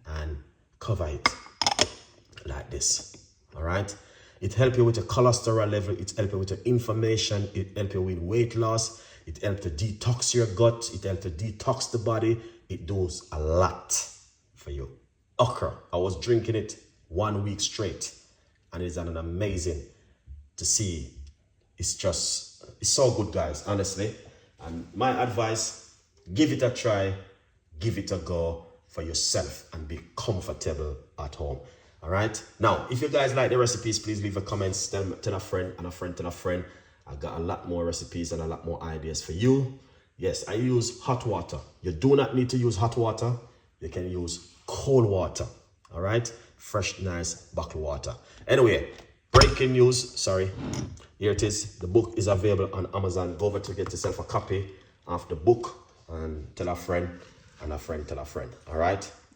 and cover it like this. All right. It helps you with your cholesterol level. It helps you with your inflammation. It helps you with weight loss. It helps to detox your gut. It helps to detox the body. It does a lot for you. Okra. I was drinking it 1 week straight, and it's an amazing to see. It's so good, guys, honestly. And my advice, give it a try, give it a go for yourself and be comfortable at home. All right. Now, if you guys like the recipes, please leave a comment, tell a friend and a friend tell a friend. I got a lot more recipes and a lot more ideas for you. Yes, I use hot water. You do not need to use hot water. You can use cold water. All right. Fresh, nice bottled water. Anyway, breaking news. Sorry. Here it is. The book is available on Amazon. Go over to get yourself a copy of the book and tell a friend and a friend tell a friend. All right.